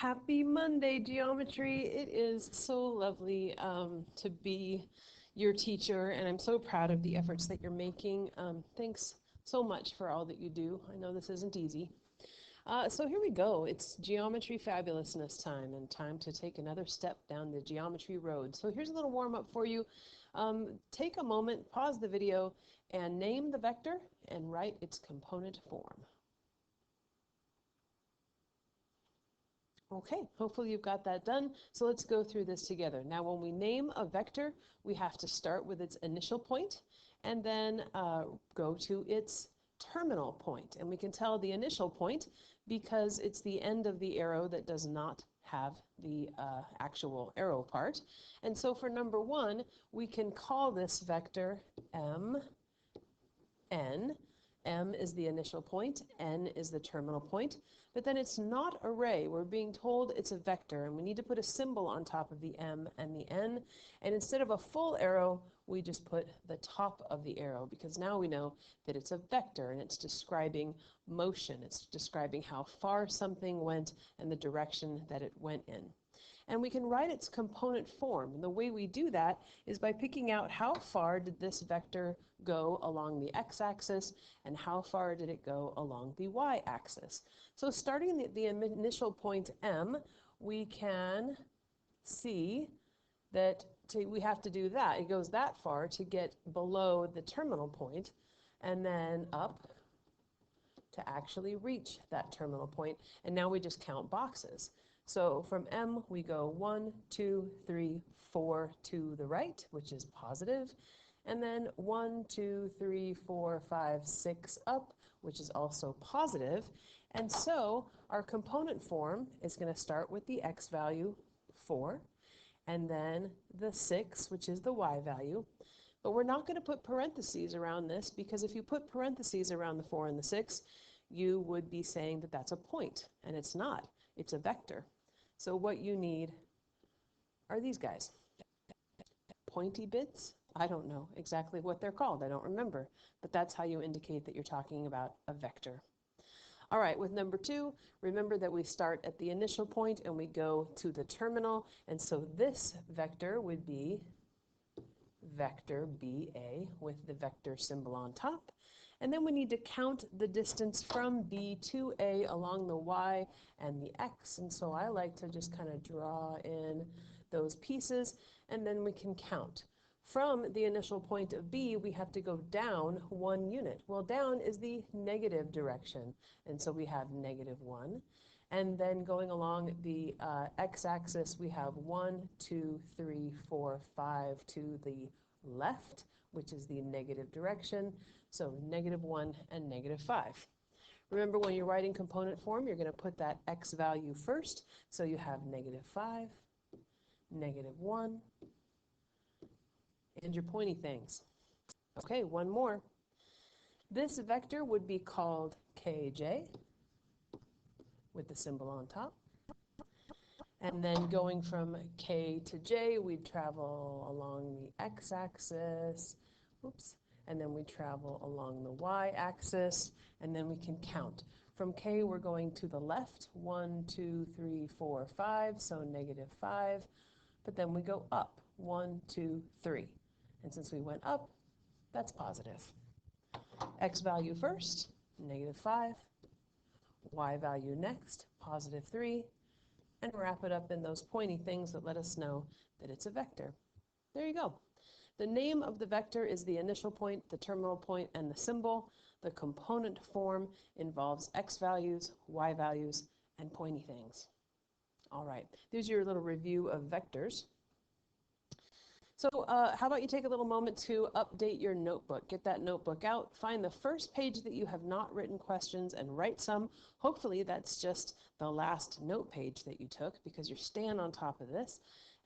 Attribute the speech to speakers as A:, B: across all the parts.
A: Happy Monday, geometry. It is so lovely to be your teacher, and I'm so proud of the efforts that you're making. Thanks so much for all that you do. I know this isn't easy. So here we go. It's geometry fabulousness time, and time to take another step down the geometry road. So here's a little warm-up for you. Take a moment, pause the video, and name the vector and write its component form. Okay, hopefully you've got that done. So let's go through this together. Now, when we name a vector, we have to start with its initial point and then go to its terminal point. And we can tell the initial point because it's the end of the arrow that does not have the actual arrow part. And so for number 1, we can call this vector m, n. M is the initial point, n is the terminal point, but then it's not array. We're being told it's a vector, and we need to put a symbol on top of the m and the n, and instead of a full arrow, we just put the top of the arrow, because now we know that it's a vector, and it's describing motion. It's describing how far something went and the direction that it went in. And we can write its component form. And the way we do that is by picking out how far did this vector go along the x-axis and how far did it go along the y-axis. So starting at the initial point m, we can see that we have to do that. It goes that far to get below the terminal point and then up to actually reach that terminal point. And now we just count boxes. So from M, we go 1, 2, 3, 4 to the right, which is positive. And then 1, 2, 3, 4, 5, 6 up, which is also positive. And so our component form is going to start with the x value, 4, and then the 6, which is the y value. But we're not going to put parentheses around this, because if you put parentheses around the 4 and the 6, you would be saying that that's a point, and it's not. It's a vector. So what you need are these guys. Pointy bits? I don't know exactly what they're called. I don't remember. But that's how you indicate that you're talking about a vector. All right, with number 2, remember that we start at the initial point and we go to the terminal. And so this vector would be vector BA with the vector symbol on top. And then we need to count the distance from B to A along the y and the x. And so I like to just kind of draw in those pieces, and then we can count. From the initial point of B, we have to go down 1 unit. Well, down is the negative direction, and so we have -1. And then going along the x-axis, we have 1, 2, 3, 4, 5 to the left, which is the negative direction. So -1 and -5. Remember, when you're writing component form, you're going to put that x value first. So you have -5, -1, and your pointy things. Okay, one more. This vector would be called kj with the symbol on top. And then going from k to j, we'd travel along the x-axis. Oops. And then we travel along the y-axis, and then we can count. From k, we're going to the left, 1, 2, 3, 4, 5, so -5. But then we go up, 1, 2, 3. And since we went up, that's positive. X value first, -5. Y value next, +3. And wrap it up in those pointy things that let us know that it's a vector. There you go. The name of the vector is the initial point, the terminal point, and the symbol. The component form involves x values, y values, and pointy things. All right, there's your little review of vectors. So how about you take a little moment to update your notebook. Get that notebook out, find the first page that you have not written questions, and write some. Hopefully that's just the last note page that you took, because you're staying on top of this.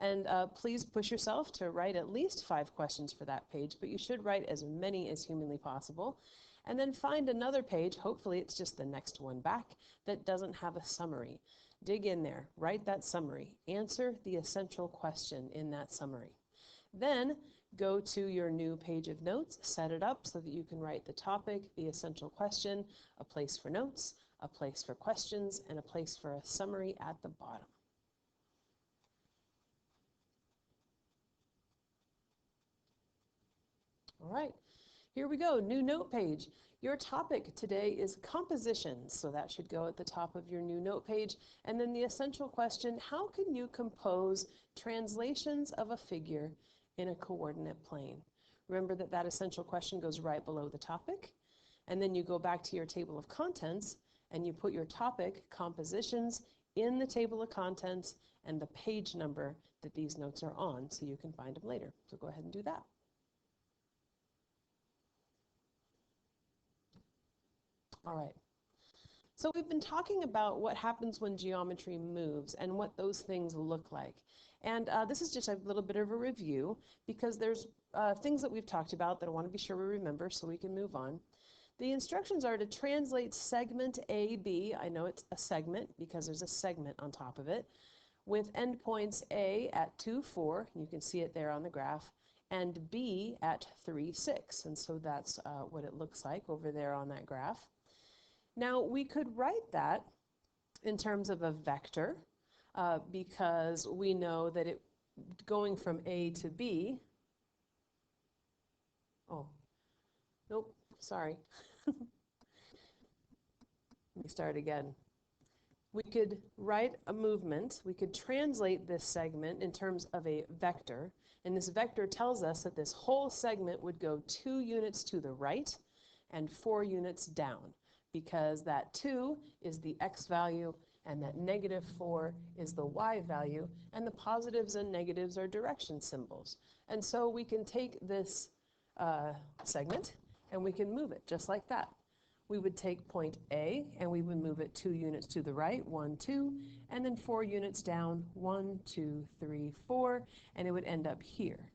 A: And please push yourself to write at least 5 questions for that page, but you should write as many as humanly possible. And then find another page, hopefully it's just the next one back, that doesn't have a summary. Dig in there, write that summary, answer the essential question in that summary. Then go to your new page of notes, set it up so that you can write the topic, the essential question, a place for notes, a place for questions, and a place for a summary at the bottom. All right, here we go, new note page. Your topic today is compositions, so that should go at the top of your new note page. And then the essential question, how can you compose translations of a figure in a coordinate plane? Remember that that essential question goes right below the topic. And then you go back to your table of contents and you put your topic, compositions, in the table of contents and the page number that these notes are on so you can find them later. So go ahead and do that. All right. So we've been talking about what happens when geometry moves and what those things look like. And this is just a little bit of a review because there's things that we've talked about that I want to be sure we remember so we can move on. The instructions are to translate segment AB, I know it's a segment because there's a segment on top of it, with endpoints A at 2, 4, you can see it there on the graph, and B at 3, 6. And so that's what it looks like over there on that graph. Now, we could write that in terms of a vector because we know that it going from A to B. Oh, nope, sorry. Let me start again. We could write a movement. We could translate this segment in terms of a vector. And this vector tells us that this whole segment would go 2 units to the right and 4 units down, because that 2 is the x value and that -4 is the y value, and the positives and negatives are direction symbols. And so we can take this segment and we can move it just like that. We would take point A and we would move it 2 units to the right, 1, 2, and then 4 units down, 1, 2, 3, 4, and it would end up here.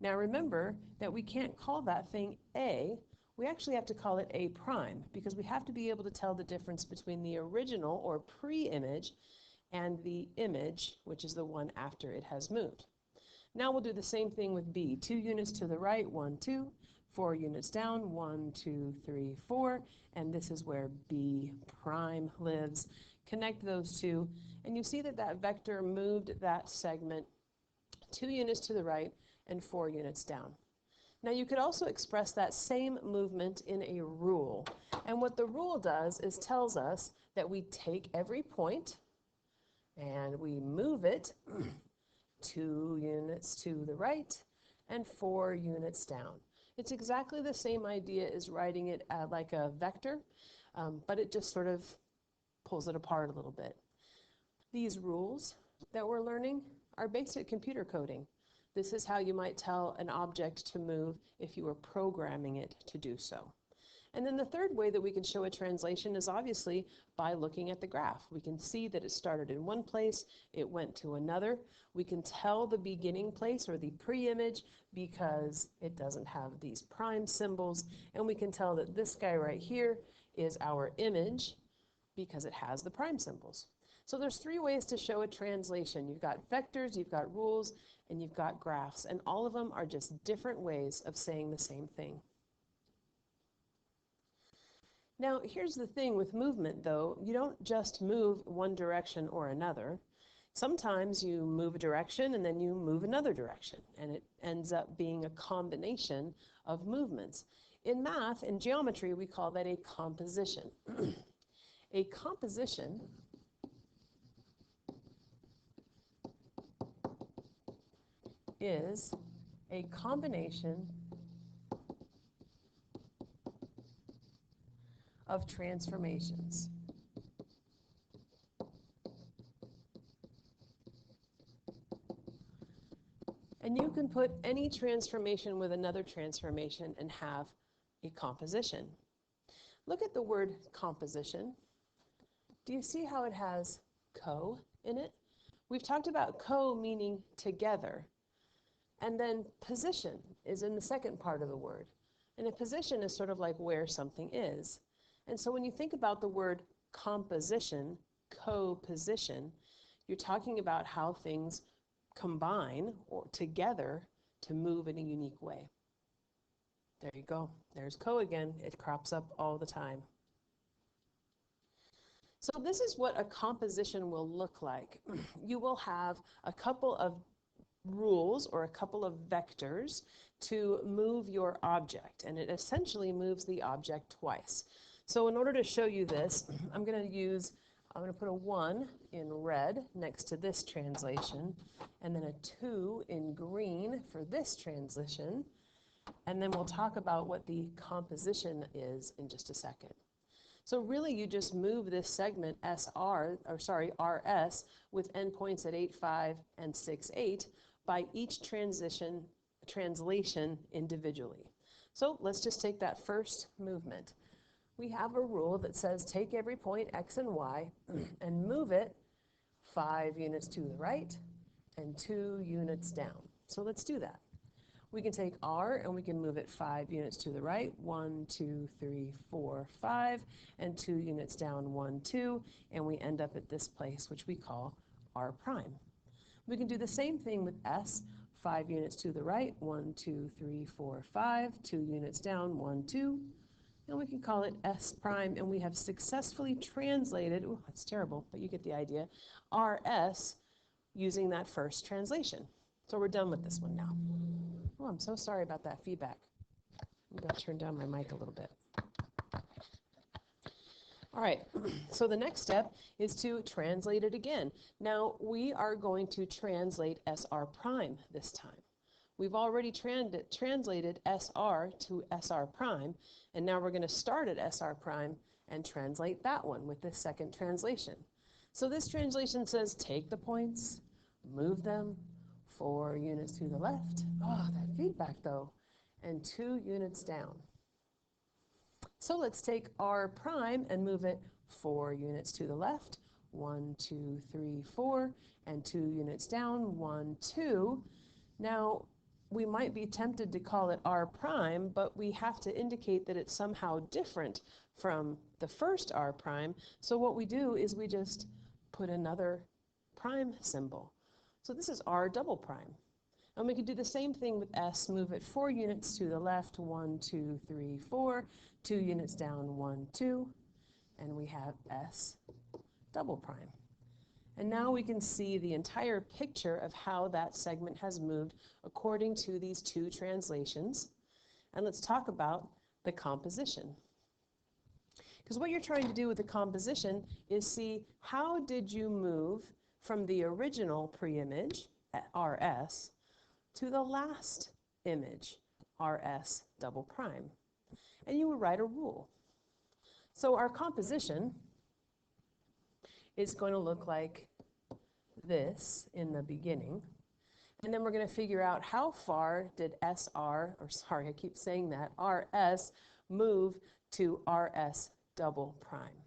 A: Now remember that we can't call that thing A. We actually have to call it A prime because we have to be able to tell the difference between the original or pre-image and the image, which is the one after it has moved. Now we'll do the same thing with B. 2 units to the right, 1, 2, 4 units down, 1, 2, 3, 4, and this is where B prime lives. Connect those two, and you see that that vector moved that segment 2 units to the right and 4 units down. Now you could also express that same movement in a rule. And what the rule does is tells us that we take every point and we move it 2 units to the right and 4 units down. It's exactly the same idea as writing it like a vector, but it just sort of pulls it apart a little bit. These rules that we're learning are basic computer coding. This is how you might tell an object to move if you were programming it to do so. And then the third way that we can show a translation is obviously by looking at the graph. We can see that it started in one place, it went to another. We can tell the beginning place or the pre-image because it doesn't have these prime symbols, and we can tell that this guy right here is our image because it has the prime symbols. So there's 3 ways to show a translation. You've got vectors, you've got rules, and you've got graphs, and all of them are just different ways of saying the same thing. Now, here's the thing with movement, though. You don't just move one direction or another. Sometimes you move a direction and then you move another direction, and it ends up being a combination of movements. In math, in geometry, we call that a composition. A composition is a combination of transformations. And you can put any transformation with another transformation and have a composition. Look at the word composition. Do you see how it has co in it? We've talked about co meaning together. And then position is in the second part of the word. And a position is sort of like where something is. And so when you think about the word composition, co-position, you're talking about how things combine or together to move in a unique way. There you go. There's co again. It crops up all the time. So this is what a composition will look like. You will have a couple of rules or a couple of vectors to move your object, and it essentially moves the object twice. So in order to show you this, I'm going to put a 1 in red next to this translation, and then a 2 in green for this translation, and then we'll talk about what the composition is in just a second. So really you just move this segment RS with endpoints at 8.5 and 6.8 by each translation individually. So let's just take that first movement. We have a rule that says take every point X and Y and move it 5 units to the right and 2 units down. So let's do that. We can take R and we can move it 5 units to the right, 1, 2, 3, 4, 5, and 2 units down, 1, 2, and we end up at this place, which we call R prime. We can do the same thing with S, 5 units to the right, 1, 2, 3, 4, 5, 2 units down, 1, 2, and we can call it S prime, and we have successfully translated, oh, that's terrible, but you get the idea, RS using that first translation. So we're done with this one now. Oh, I'm so sorry about that feedback. I'm going to turn down my mic a little bit. All right, so the next step is to translate it again. Now, we are going to translate SR prime this time. We've already translated SR to SR prime, and now we're going to start at SR prime and translate that one with this second translation. So this translation says take the points, move them 4 units to the left. Oh, that feedback though. And 2 units down. So let's take R prime and move it 4 units to the left. 1, 2, 3, 4, and 2 units down. 1, 2. Now, we might be tempted to call it R prime, but we have to indicate that it's somehow different from the first R prime. So what we do is we just put another prime symbol. So this is R double prime. And we could do the same thing with S, move it 4 units to the left, 1, 2, 3, 4, 2 units down, 1, 2, and we have S double prime. And now we can see the entire picture of how that segment has moved according to these 2 translations. And let's talk about the composition. Because what you're trying to do with the composition is see how did you move from the original pre-image at RS to the last image, RS double prime. And you would write a rule. So our composition is going to look like this in the beginning. And then we're going to figure out how far did SR, or sorry, I keep saying that, RS move to RS double prime.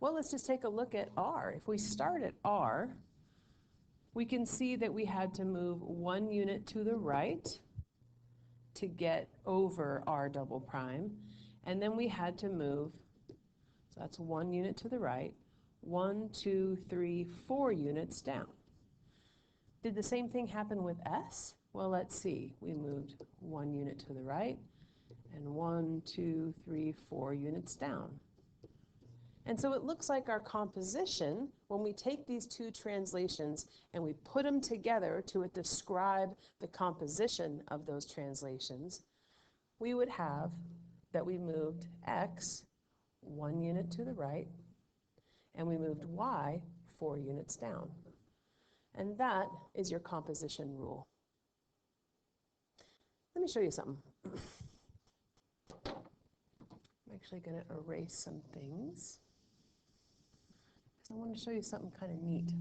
A: Well, let's just take a look at R. If we start at R, we can see that we had to move 1 unit to the right to get over R double prime, and then we had to move, so that's 1 unit to the right, 1, 2, 3, 4 units down. Did the same thing happen with S? Well, let's see. We moved 1 unit to the right, and 1, 2, 3, 4 units down. And so it looks like our composition, when we take these 2 translations and we put them together to describe the composition of those translations, we would have that we moved X 1 unit to the right, and we moved Y 4 units down. And that is your composition rule. Let me show you something. I'm actually going to erase some things. I want to show you something kind of neat.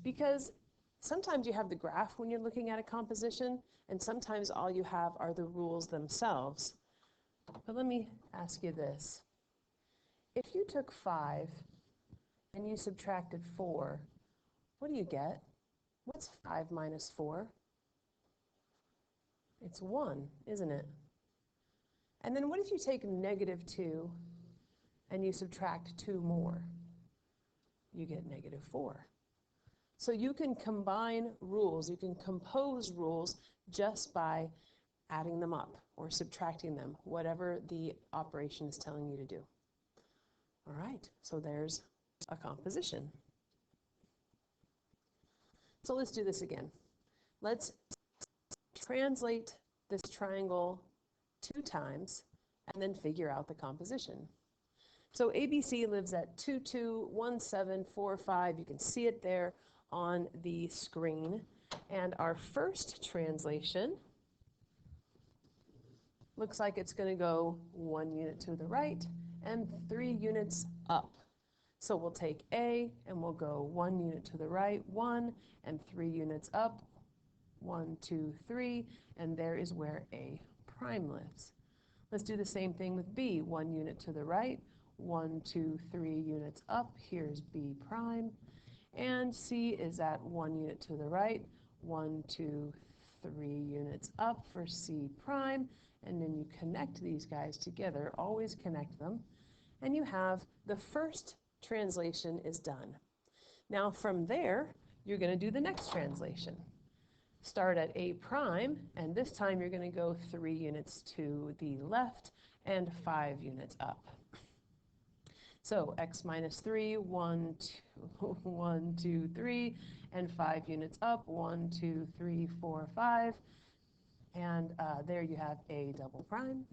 A: Because sometimes you have the graph when you're looking at a composition, and sometimes all you have are the rules themselves. But let me ask you this. If you took 5 and you subtracted 4, what do you get? What's 5 minus 4? It's 1, isn't it? And then what if you take negative 2 and you subtract 2 more? You get negative 4. So you can combine rules, you can compose rules just by adding them up or subtracting them, whatever the operation is telling you to do. All right, so there's a composition. So let's do this again. Let's translate this triangle 2 times and then figure out the composition. So ABC lives at 221745. You can see it there on the screen. And our first translation looks like it's going to go 1 unit to the right and 3 units up. So we'll take A and we'll go 1 unit to the right, 1, and 3 units up, 1, 2, 3, and there is where A prime lives. Let's do the same thing with B, 1 unit to the right, 1, 2, 3 units up, here's B prime, and C is at 1 unit to the right, 1, 2, 3 units up for C prime, and then you connect these guys together, always connect them, and you have the first translation is done. Now from there, you're going to do the next translation. Start at A prime, and this time you're going to go 3 units to the left and 5 units up. So x minus 3, 1, 2, 1, 2, 3, and 5 units up, 1, 2, 3, 4, 5. And there you have A double prime.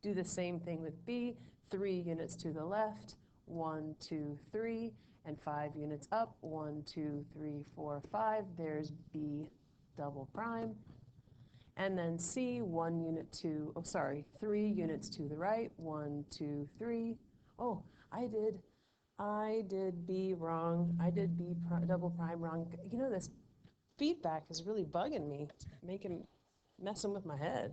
A: Do the same thing with B, 3 units to the left, 1, 2, 3, and 5 units up, 1, 2, 3, 4, 5. There's B double prime. And then C, 3 units to the right, 1, 2, 3. Oh, I did B wrong. I did B double prime wrong. You know, this feedback is really bugging me, messing with my head.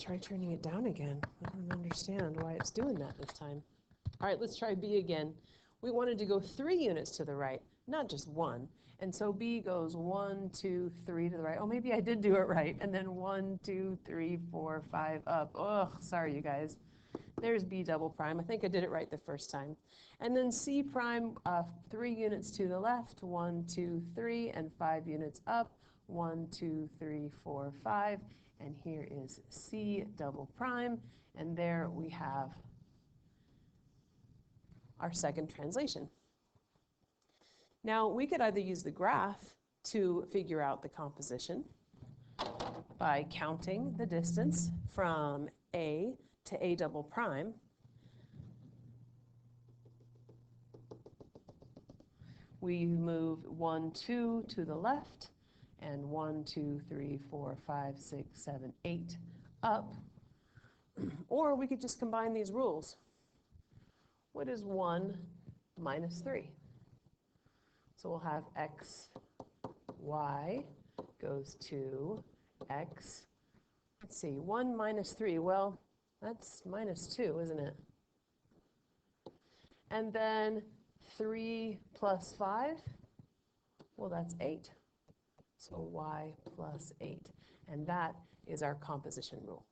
A: Try turning it down again. I don't understand why it's doing that this time. All right, let's try B again. We wanted to go 3 units to the right, not just 1. And so B goes 1, 2, 3 to the right. Oh, maybe I did do it right. And then 1, 2, 3, 4, 5 up. Oh, sorry, you guys. There's B double prime. I think I did it right the first time. And then C prime, 3 units to the left, 1, 2, 3, and 5 units up, 1, 2, 3, 4, 5. And here is C double prime. And there we have our second translation. Now, we could either use the graph to figure out the composition by counting the distance from A to A double prime. We move 1, 2 to the left, and 1, 2, 3, 4, 5, 6, 7, 8 up. Or we could just combine these rules. What is 1 minus 3? So we'll have x, y goes to x. Let's see, 1 minus 3, well, that's minus 2, isn't it? And then 3 plus 5, well, that's 8. So y plus 8. And that is our composition rule.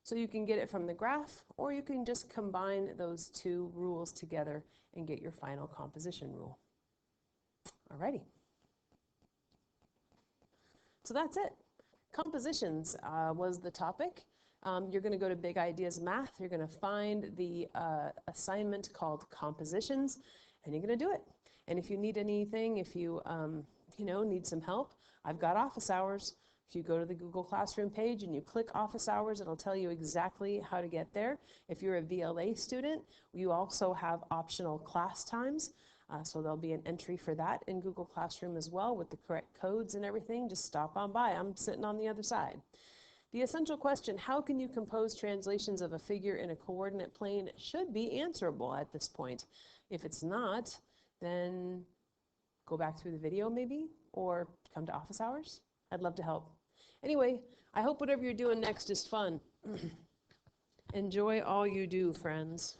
A: So you can get it from the graph, or you can just combine those 2 rules together and get your final composition rule. Alrighty. So that's it. Compositions was the topic. You're going to go to Big Ideas Math. You're going to find the assignment called Compositions, and you're going to do it. And if you need anything, if you need some help, I've got office hours. If you go to the Google Classroom page and you click office hours, it'll tell you exactly how to get there. If you're a VLA student, you also have optional class times. So there'll be an entry for that in Google Classroom as well with the correct codes and everything. Just stop on by. I'm sitting on the other side. The essential question, how can you compose translations of a figure in a coordinate plane, should be answerable at this point. If it's not, then go back through the video maybe, or come to office hours. I'd love to help. Anyway, I hope whatever you're doing next is fun. Enjoy all you do, friends.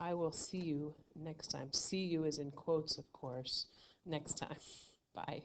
A: I will see you next time. See you is in quotes, of course, next time. Bye.